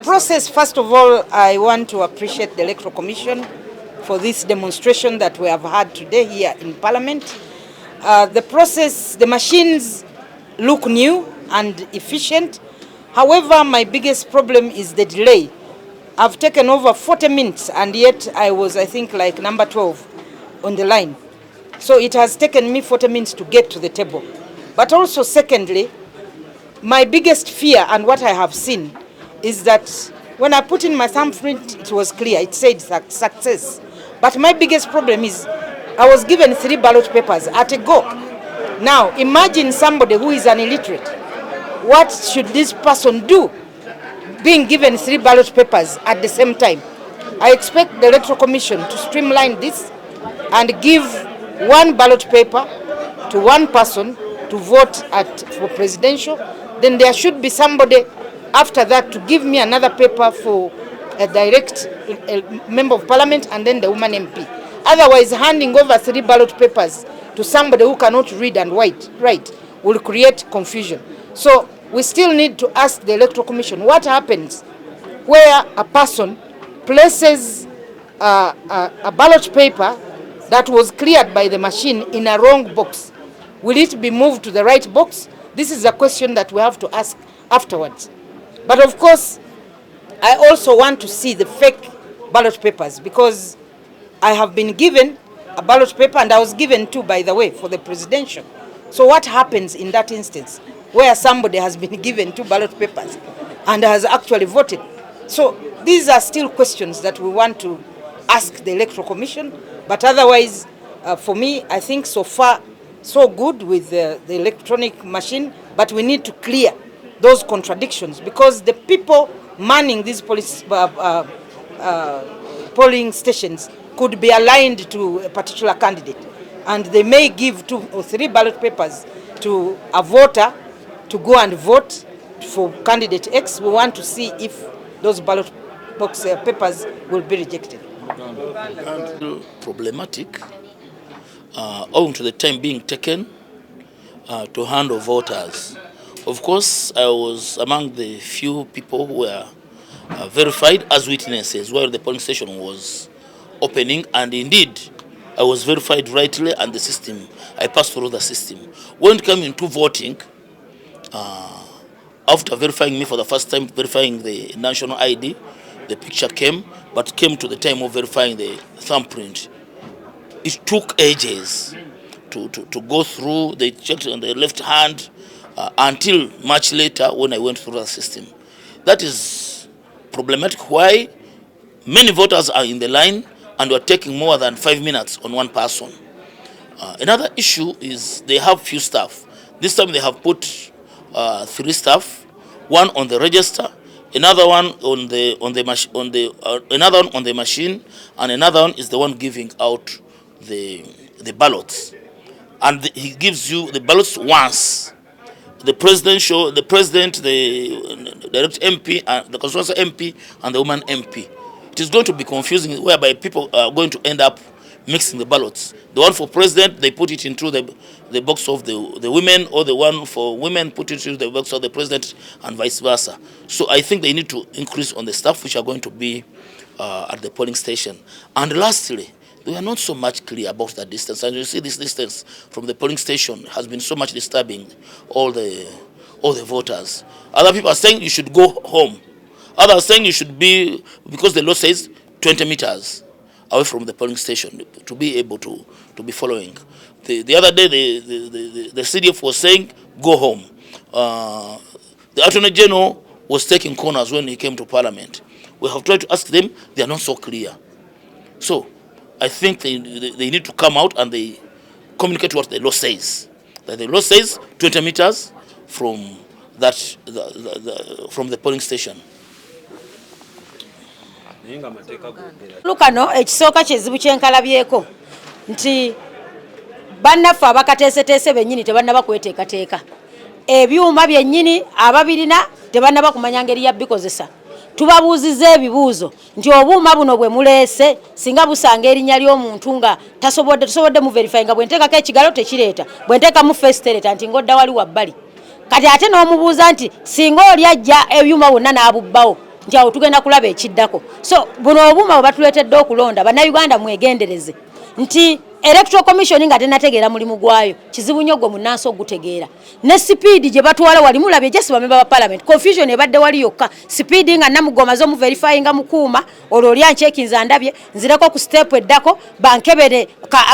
process, first of all, I want to appreciate the Electoral Commission for this demonstration that we have had today here in Parliament. The process, the machines look new and efficient. However, my biggest problem is the delay. I've taken over 40 minutes and yet I was, I think, like number 12 on the line. So it has taken me 40 minutes to get to the table. But also, secondly, my biggest fear and what I have seen is that when I put in my thumbprint, it was clear, it said success. But my biggest problem is I was given 3 ballot papers at a go. Now, imagine somebody who is an illiterate. What should this person do being given 3 ballot papers at the same time? I expect the Electoral Commission to streamline this and give 1 ballot paper to 1 person to vote for presidential. Then there should be somebody after that to give me another paper for a direct member of parliament and then the woman MP. Otherwise, handing over 3 ballot papers to somebody who cannot read and write will create confusion. So we still need to ask the Electoral Commission what happens where a person places a ballot paper that was cleared by the machine in a wrong box. Will it be moved to the right box? This is a question that we have to ask afterwards. But of course, I also want to see the fake ballot papers because I have been given a ballot paper and I was given 2, by the way, for the presidential. So what happens in that instance where somebody has been given 2 ballot papers and has actually voted? So these are still questions that we want to ask the Electoral Commission. But otherwise, for me, I think so far, so good with the electronic machine, but we need to clear those contradictions because the people manning these polling stations could be aligned to a particular candidate, and they may give 2 or 3 ballot papers to a voter to go and vote for candidate X. We want to see if those ballot box papers will be rejected. Problematic, owing to the time being taken to handle voters. Of course, I was among the few people who were verified as witnesses while the polling station was opening, and indeed, I was verified rightly, and the system, I passed through the system. When it came into voting, after verifying me for the first time, verifying the national ID, the picture came, but came to the time of verifying the thumbprint. It took ages to go through. They checked on the left hand until much later when I went through the system. That is problematic. Why? Many voters are in the line and we're taking more than 5 minutes on 1 person. Another issue is they have few staff. This time they have put 3 staff, 1 on the register, another one on another one on the machine, and another one is the one giving out the ballots. And he gives you the ballots once. The president, the direct MP, the constituency MP, and the woman MP. It is going to be confusing, whereby people are going to end up mixing the ballots. The one for president, they put it into the box of the women, or the one for women put it into the box of the president, and vice versa. So I think they need to increase on the staff which are going to be at the polling station. And lastly, they are not so much clear about the distance. And you see this distance from the polling station has been so much disturbing all the voters. Other people are saying you should go home. Others are saying you should be, because the law says 20 meters away from the polling station to be able to be following. The other day, the CDF was saying, go home. The Attorney General was taking corners when he came to Parliament. We have tried to ask them, they are not so clear. So I think they need to come out and they communicate what the law says. That the law says 20 meters from from the polling station. Lukano ekisooka kyezibu kyenkalabyeko nti bannaffe abakateeseteese bennyini tebannaba kweteekateeka, ebyuma byennyini ababirina tebannaba kumanya ngeri ya bikozesa. Tubabuuzizza ebibuuzo nti obuuma buno bwe muleese singa busanga erinnya ly'omuntu nga tusobodde mu verify nga bwenteekako ekigalo tekireeta, bwenteekamu first tereta nti ngodda wali wabbali. Kati ate n'omubuuza nti singa oli ajja ebyuma wonna n'abubbawo nti awo tugenda kulaba ekiddako. So buno obuuma bwe batuleetedde okulonda bannayuganda mwegendereze nti Electoral Commission nga tenategeera mulimu gwayo kizibu nnyo gwe munnansi okugutegeera ne speed gye batwala wali mulabye jesi bamemba ba parliament confusion ebadde wali yokka speed nga namugoma zo mu verifying nga mukuuma olwo oli anchekinza ndabye nzireko ku step eddako bankebere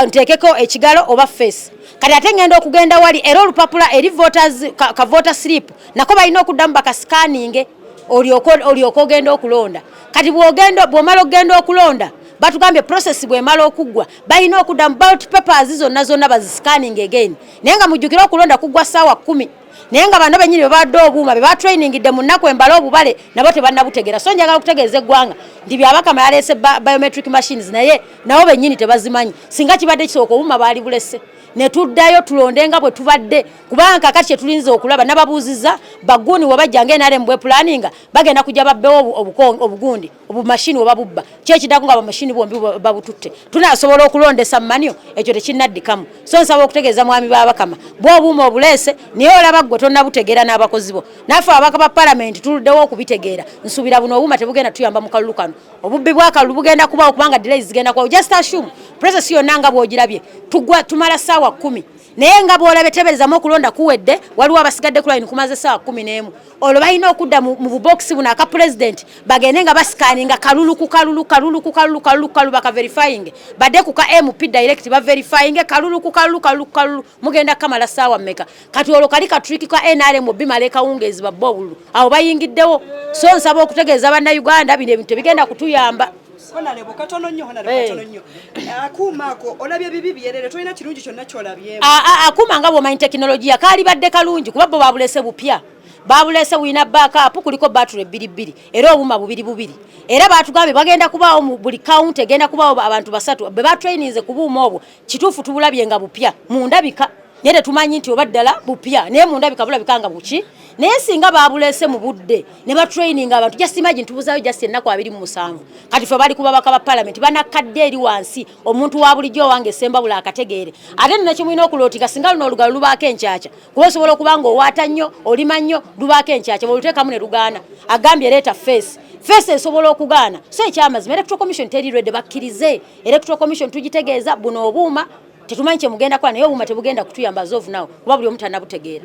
ntekeko ekigalo oba face kati ate ngenda okugenda wali era olupapula eri voters ka voter slip nako balina okuddamu bakascanning olyoko ogenda okulonda kati bw'omala okugenda okulonda batugambye process bwe mala okuggwa balina okudda mu ballot papers zonna baziscanning again naye nga mujjukira okulonda kuggwa ssaawa 10 naye nga bano bennyini bebadde obuuma beba trainingidde mu nnaku embala obubale nabo tebannabutegeera so njagala okutegeeza eggwanga nti byabakama yaleese biometric machines naye nabo bennyini tebazimanyi singa kibadde kisooka obuuma baali bulese ne tuddayo tulonde nga bwe tubadde kubanga kakati kye tulinza okulaba nababuuziza bagguni wabajja ng'enaale mu bwepulaninga bagenda kujja babbewo obugundi obumashini webabubba kyekidako nga bamashini bombi babututte tunasobola okulondesa mmanyo ekyo tekinnaddikamu so nsaba okutegeeza mwami babakama bw'obuuma obuleese naye olaba gwe tonnabutegeera n'abakozi bo naffe ababaka ba palamenti tuluddewo okubitegeera nsuubira buno obuuma tebugenda tuyamba mu kalulu kano obubbi bw'akalulu bugenda kubawo kubanga delays zigenda kubawo just assume process yonna nga bw'ogirabye tumala ssaawa 10 naye nga bw'olabye teberezamu okulonda kuwedde waliwo abasigadde ku line kumaze ssaawa 11 olwo balina okudda mu bubokisi buno aka president bagende nga basikaninga kalulu baka verifying badde ku ka MP direct ba verifying kalulu mugenda kamala ssaawa mmeka kati olwo kali ka trick ka NRM bimale kawungezi babobulu awo bayingiddewo so nsaba okutegeeza bannayuganda bino ebintu bigenda kutuyamba Honorable katono nnyo akumaako olabye bibi byerere tolina kirungi kyonna kyolabyemu akuma nga bw'omanyi tekinologiya kaali badde kalungi kuba bo babulese bupya babulese wina backup kuliko battery 2 era obuuma 2 era batugambye bagenda kubaawo mu buli count egenda kubaawo abantu 3 be batraininze ku buuma obwo kituufu tubulabye nga bupya mundabika naye tumanyi nti obaddala bupya naye mundabika bulabika nga buki naye singa babulese mu budde ne batraining abantu just imagine tubuzayo just ennaku 27 kati fe bali kubabaka ba parliament banakadde eri wansi omuntu wa bulijjo wange semba bula akategeere ate nakyo mwina okulotika singa luno olugalo lubaako enkyakya kuba osobola okubanga owaata nnyo olima nnyo lubaako enkyakya bwoluteekamu ne lugaana agambye leeta face esobola okugaana so ekyamazima Electoral Commission teri ready bakkirize Electoral Commission tugitegeeza buno obuuma tetumanyi kye mugenda kwa naye obuuma tebugenda kutuyamba azoovu nawo kuba buli omu tannabutegeera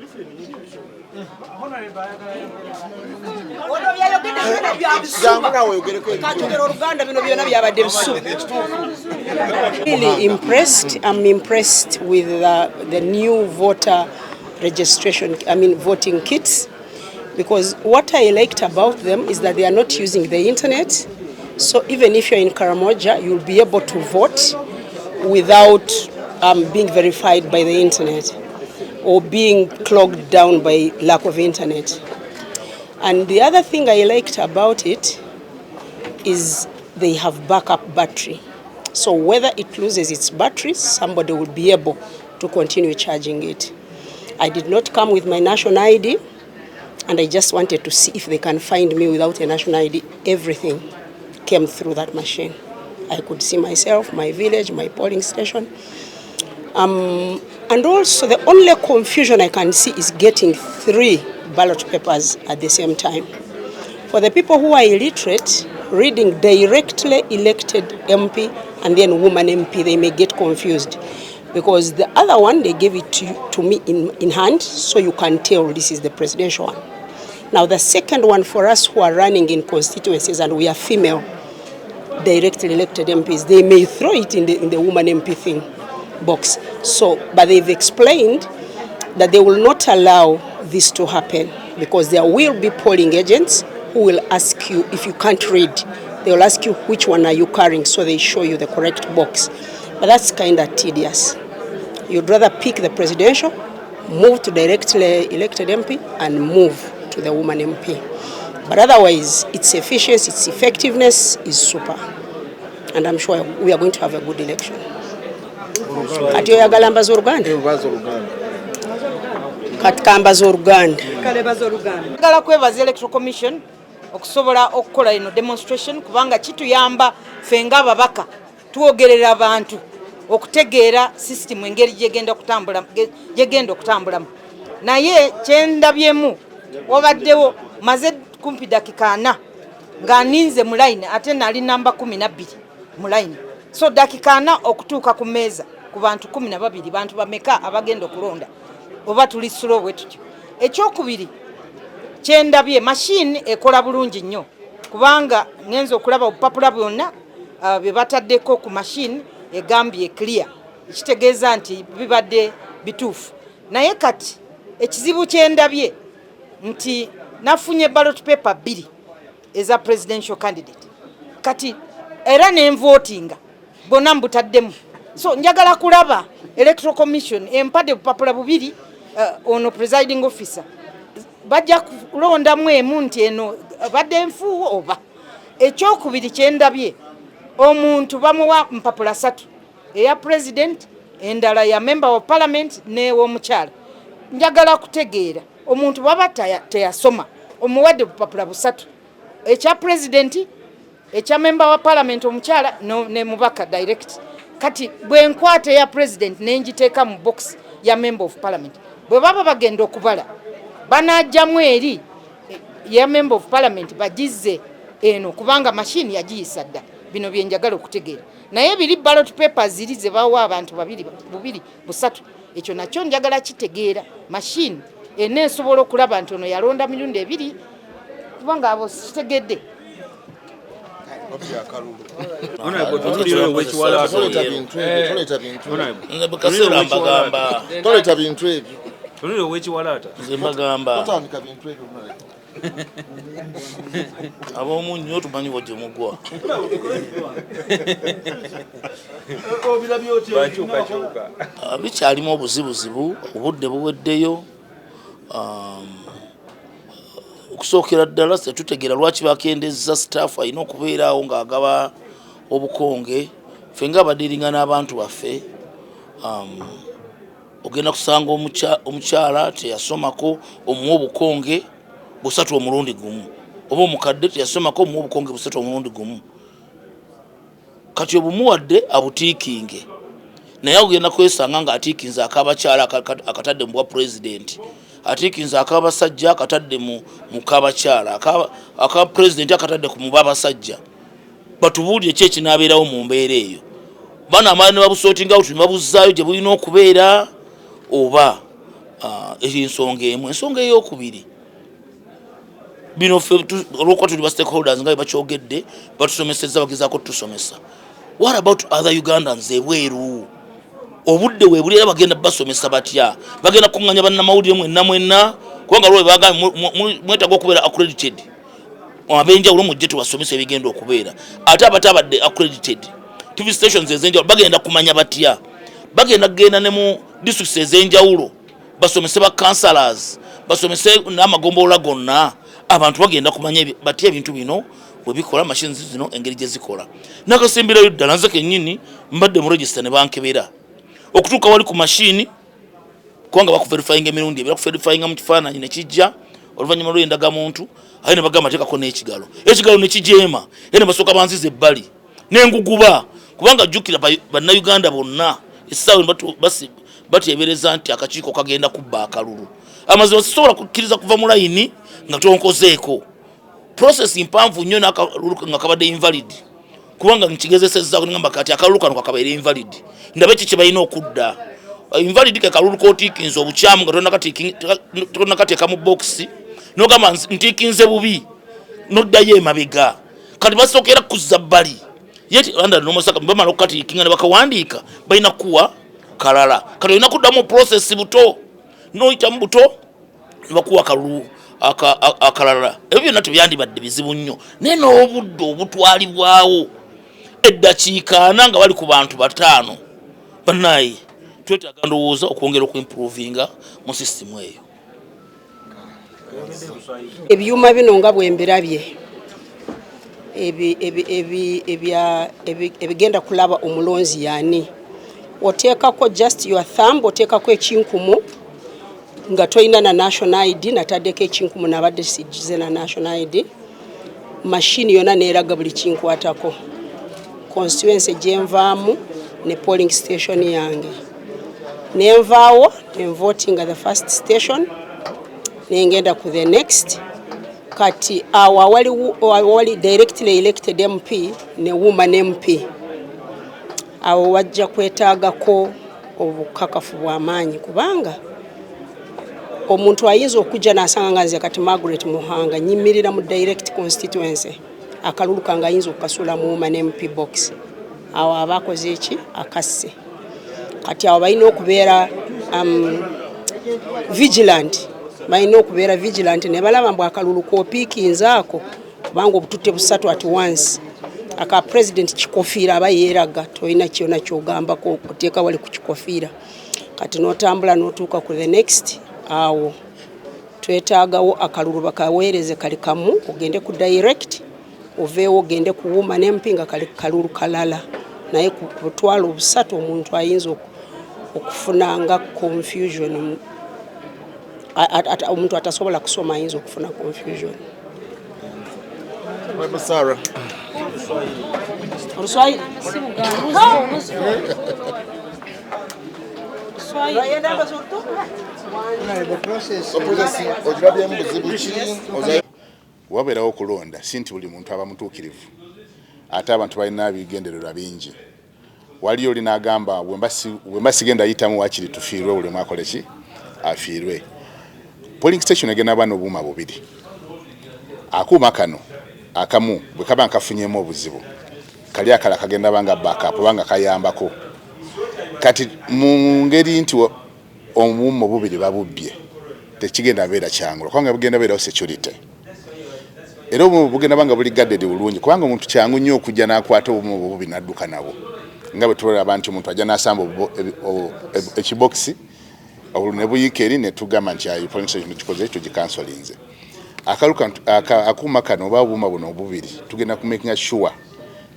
Really impressed. I'm impressed with the new voter registration, voting kits, because what I liked about them is that they are not using the internet. So even if you're in Karamoja, you'll be able to vote without being verified by the internet or being clogged down by lack of internet. And the other thing I liked about it is they have backup battery. So whether it loses its battery, somebody will be able to continue charging it. I did not come with my national ID, and I just wanted to see if they can find me without a national ID. Everything came through that machine. I could see myself, my village, my polling station. And also the only confusion I can see is getting 3 ballot papers at the same time. For the people who are illiterate, reading directly elected MP and then woman MP, they may get confused. Because the other one, they gave it to me in hand, so you can tell this is the presidential one. Now the second one for us who are running in constituencies and we are female, directly elected MPs, they may throw it in the woman MP thing box. So, but they've explained that they will not allow this to happen because there will be polling agents who will ask you if you can't read. They will ask you which one are you carrying, so they show you the correct box. But that's kind of tedious. You'd rather pick the presidential, move to directly elected MP, and move to the woman MP. But otherwise, its efficiency, its effectiveness is super. And I'm sure we are going to have a good election. Kati oyagala mbaza Oluganda? Kati kambaza Oluganda. Njagala kwebaza Electoral Commission okusobola okukola ino demonstration kubanga kituyamba ffe ng'ababaka twogerera abantu okutegeera system engeri gyegenda okutambulamu. Naye kyendabyemu wabaddewo maze kumpi dakika 4 nga ninze mu line ate nali namba 12 mu line. So dakika 4 okutuuka ku meeza ku bantu 12 bantu bameka abagenda okulonda oba tuli slow bwe tutyo. Ekyokubiri kyendabye machine ekola bulungi nnyo kubanga ngenzo okulaba obupapula bwonna bye bataddeko ku machine egambye clear, ekitegeeza nti bibadde bituufu. Naye kati ekizibu kyendabye nti nafunye ballot paper 2 eza presidential candidate kati era n'envotinga bonna mbutaddemu. So njagala kulaba electoral commission empadde bupapula 2 ono presiding officer bajja kulondamu emu nti eno badde enfuuwo oba. Ekyokubiri kyendabye omuntu bamuwa mpapula 3 eya president endala ya member of parliament n'ew'omukyala. Njagala kutegeera omuntu baba teyasoma omuwadde bupapula 3 ekya president ekya member wa parliament omukyala ne mubaka direct. Kati bwe nkwate ya president nenjiteeka mu box ya member of parliament bwe baba bagenda okubala banajjamu eri ya member of parliament bagize eno kubanga machine yagiyisa dda. Bino bye njagala okutegeera. Naye biri ballot papers ziri ze bawa abantu 2 3 ekyo nakyo njagala kitegeera. Machine eneesobola okulaba nti ono yalonda mirundi 2 kubanga abo kitegedde. Abomunyo tumanyi wajje mugwa. Bikyalimu obuzibuzibu obudde buweddeyo. Okusookera ddala tetutegeera lwaki bakendezza staff alina okubeerawo ng'agaba obukonge. Ffe nga badiringa n'abantu baffe ogenda kusanga omukyala teyasomako omuwa obukonge 3 omulundi gumu oba omukadde teyasomako omuwa obukonge 3 omulundi gumu. Kati obumuwadde abutiikinge naye ogenda kwesanga nga atiikinze akabakyala akatadde mu bwa president, atiikinze akabasajja akatadde mu kabakyala, aka president akatadde ku mubabasajja. Batubuulire ki ekinaabeerawo mu mbeera eyo. Bana amaani ne babusootinga out ne babuzzaayo gye bulina okubeera oba ensonga emu. Ensonga ey'okubiri bino ffe olwokuba tuli ba stakeholders nga bakyogedde batusomesezza bagezaako tusomesa. What about other Ugandans ebweru? Obudde we buli era bagenda basomesa batya? Bagenda kunganya bannamawulire mwenna kubanga lwe baga mwetaga okubeera accredited. Abenjawulo mujje tubasomesa ebigenda okubeera. Ate abatabadde accredited TV stations ezenjawulo bagenda kumanya batya? Bagenda kugenda ne mu districts ezenjawulo basomese ba councillors, basomese n'amagombolola gonna. Abantu bagenda kumanya batya ebintu bino bwe bikola machines zino engeri gye zikola. Nakasimbirayo ddala nze kennyini mbadde mu register ne bankebera okutuuka wali ku machine kubanga bakuverifying emirundi ebira kuverifying mu kifaananyi ne kijja oluvannyuma lw'endagamuntu aye ne bagamba teekako n'ekigalo. Ekigalo ne kijeema era ne basooka banziza ebbali n'enguguba kubanga jjukira bannayuganda bonna essaawa bateebereza nti akakiiko kagenda kubba akalulu. Amazima sisobola kukkiriza kuva mu layini nga tonkozeeko. Process mpanvu nnyo n'akalulu nga kabadde invalid kubanga nkigezesezzaako ngamba kati akalulu kano kakabeera invalid. Ndabe kiki balina okudda. Invalid ke kalulu kootiikinze obukyamu nga tonnakateeka mu box n'ogamba ntiikinze bubi n'oddayo emabega. Kati basookera kuzza bbali. Yeti landa n'omusaka bamala okukatiikinga ne bakawandiika balina kuwa kalala. Kati olina kuddamu process buto n'oyitamu buto ne bakuwa kalulu akalala. Ebyo byonna tebyandibadde bizibu nnyo naye n'obudde obutwalibwawo eddakiika 4 nga bali ku bantu 5 bannaye twetaaga ndowooza okwongera okuimprovinga mu sisitimu eyo. Ebyuma bino nga bwembirabye ebigenda kulaba omulonzi yani oteekako just your thumb, oteekako ekinkumu nga toyina na national ID nataddeko ekinkumu nabadde sigize na national ID. Machine yona neeraga buli kinkwatako constituency gyenvaamu ne polling station yange nenvaawo voting at the first station nengenda ku the next kati awali directly elected MP ne woman MP awo wajja kwetaagako obukakafu bw'amaanyi kubanga omuntu ayinza okujja n'asanga nga nze kati Margaret Muhanga nyimirira mu direct constituency akalulu kange ayinza okukasuula mu woman MP box awo abakoze eki akasse kati awo balina okubeera vigilant ne balaba mbu akalulu koopiikinza ako kubanga obututte busatu at once aka president kikofiira aba yeeraga tolina kyona kyogambako okuteeka wali ku kikofiira kati n'otambula n'otuuka ku the next awo twetaagawo akalulu bakaweereze kali kamu ogende ku direct oveewo ogende ku woman MP nga kali kalulu kalala naye ku butwalo busatu omuntu ayinza okufunanga confusion omuntu atasobola kusoma ayinza okufuna confusion. Sarah. Oluswayiri? Wabeerawo okulonda si nti buli muntu aba mutuukirivu ate abantu balina ebigendererwa bingi. Waliyo oli n'agamba bwe mbasigenda ayitamu wakiri tufiirwe buli mwakole ki afiirwe. Polling station egenda bano obuuma bubiri. Akuuma kano akamu bwe kaba nkafunyemu obuzibu kali akala kagenda banga backup banga kayambako kati mu ngeri nti omuuma bubiri babubbye tekigenda beera kyangu kubanga bugenda beerawo security era obuuma bugenda banga buli gadded bulungi kubanga omuntu kyangu nnyo okujja n'akwata obuuma bubiri n'adduka nabo nga bwe tulaba nti omuntu ajja n'asamba ekibokisi obulu ne buyiika eri ne tugamba nti ayi polling station kikoze tugikansolinze. Akuuma kano oba obuuma buno obubiri tugenda kumakinga sure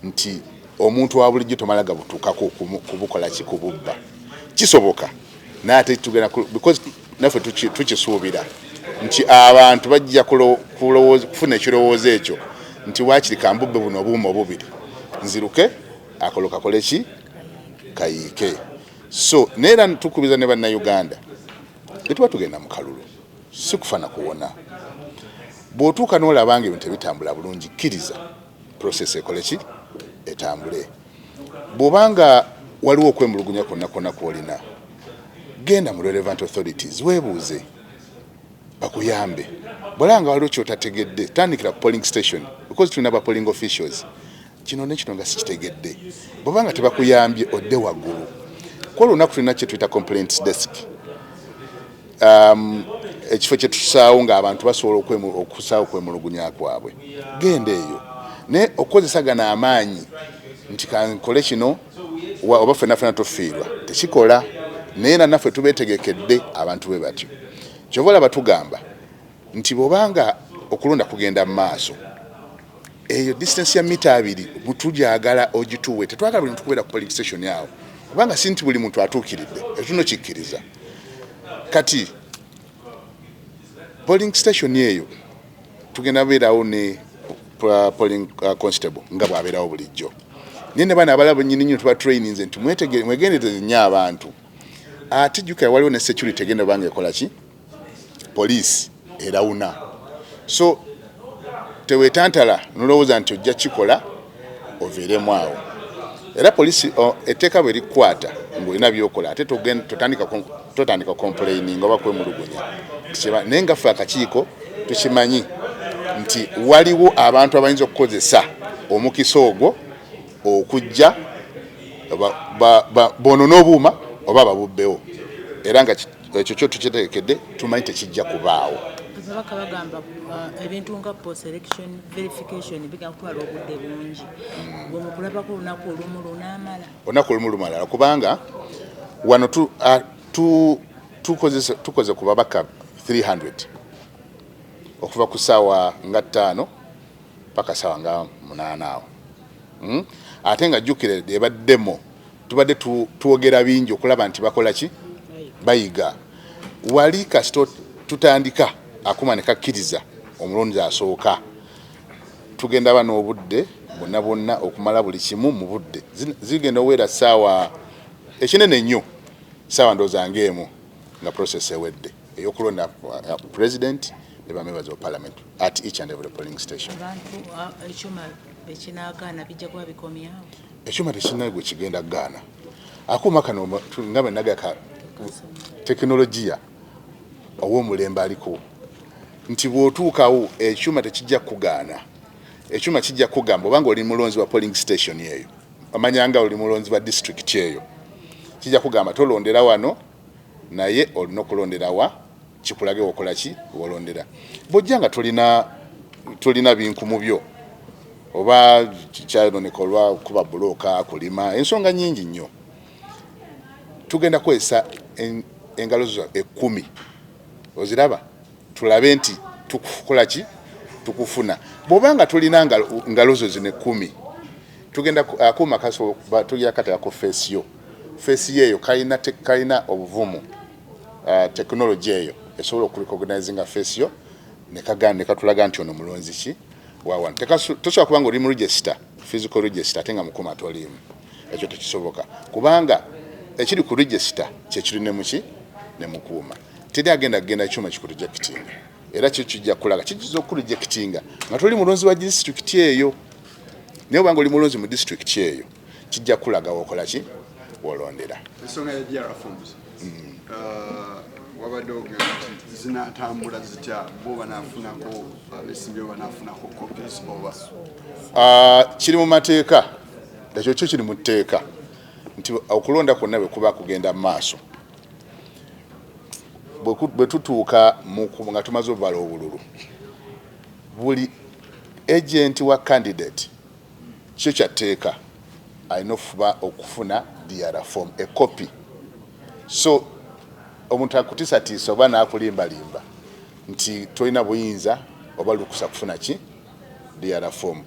nti omuntu wa bulijjo tomala gabutuukako kubukola kikububba kisoboka n'ate tugenda because naffe tukisuubira nti abantu bajja kufuna ekirowoozo ekyo nti waakiri kambubbe buno obuuma obubiri nziruke akolo kakole ki kayiike. So neera tukubiza ne bannayuganda etuba tugenda mu kalulu si kufana kuwona bw'otuuka n'olabanga ebintu ebitambula bulungi kkiriza process ekole ki etambule. Bw'obanga waliwo okwemulugunya kwonna kw'olina genda mu relevant authorities weebuuze bakuyambe. Bw'olanga waliwo kyotategedde tandikira ku polling station because tulina ba polling officials kino ne kino nga sikitegedde. Bw'obanga tebakuyambye odde waggulu kwa olunaku tulina kye tuyita complaints desk ekifo kye tusaawo ng'abantu basobola okusaawo okwemulugunya kwabwe. Genda eyo ne okozesa gana amaanyi nti kankole kino oba ffenna tofiirwa tekikola naye naffe tubeetegekedde abantu bwe batyo. Kyova olaba tugamba nti bw'obanga okulonda kugenda mu maaso eyo distance ya mita 2 butujagala ogituwe tetwagala buli muntu kubeera ku polling station yawo kubanga si nti buli muntu atuukiridde etuno kikkiriza. Kati polling station eyo tugenda beerawo ne polling constable nga bw'abeerawo bulijjo naye ne bana abalala bennyini nnyo tuba trainings nti mwegendereze nnyo abantu ate jjukira waliwo ne security egenda banga ekola ki police erawuna. So teweetantala nolowooza nti ojja kikola oveeremu awo era polisi etteeka bwe likwata ng'olina byokola ate totandika complaining oba kwemulugunya naye nga ffe akakiiko tukimanyi nti waliwo abantu abayinza okukozesa omukisa ogwo okujja bonona obuuma oba babubbewo era nga ekyo kyo tukitegekedde tumanyi tekijja kubaawo. Ababaka bagamba ebintu nga post election verification bigenda kutwala obudde bungi bwemukulabako olunaku olumu lunamala kubanga wano tukoze ku babaka 300 okuva ku ssaawa nga 5 paka ssaawa nga 8 awo ate nga jjukire ebaddemo tubadde twogera bingi okulaba nti bakola ki bayiga wali kasito tutandika akuma ne kakkiriza omulonzi asooka tugenda bano obudde bonna okumala buli kimu mu budde zigenda oweera ssaawa ekinene nnyo ssaawa ndooza ng'emu nga process ewedde ey'okulonda president the members of parliament at each and every polling station. Ekyuma tekirina gwe kigenda Ghana. Akuuma kano nga bwe nagaka tekinologiya ow'omulembe aliko nti bw'otuukawo ekyuma tekijja kugaana. Ekyuma kijja kugamba obanga oli mulonzi wa polling station eyo, amanyanga oli mulonzi wa district eyo, kijja kugamba tolondera wano naye olina okulondera wa kikulage okola ki wolondera. Bw'ojjanga tolina binku mu byo oba kyayononekolwa kuba buloka kulima ensonga nyingi nnyo, tugenda kwesa engalo zo 10 oziraba tulabe nti tukukola ki tukufuna. Bw'obanga tulina ngalo zo zine 10 tugenda akuuma kaso tugira kata ko face yeyo kalina obuvumu technology eyo esobola okurecognize nga face yo ne katulaga nti ono mulonzi ki wawan tosobola kubanga oli mu register physical register ate nga mukuma tolimu. Ekyo tekisoboka kubanga ekiri ku register kyekiri ne muki ne mukuuma. Teri agenda ekyuma kikurejectinga era kijja kulaga kijiza okurejectinga nga toli mulonzi wa district eyo. Naye obanga oli mulonzi mu district eyo kijja kulaga wokola ki wolondera. Ensonga ya DR forms wabadde zinatambula zitya bo banafunako abeesimbyewo banafunako copies oba kiri mu mateeka ekyo kyo kiri mu tteeka nti okulonda kwonna bwe kuba kugenda mu maaso bwe tutuuka nga tumaze obubala obululu buli agent wa candidate kyo kyatteeka alina okufuba okufuna DR form a copy. So omuntu akutisatiisa oba n'akulimbalimba nti tolina buyinza oba lukusa kufuna ki DR form.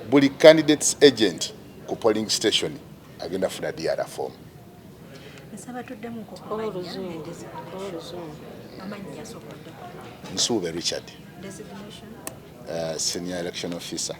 Buli candidates agent ku polling station agenda funa DR form. Nsuube Richard, senior election officer.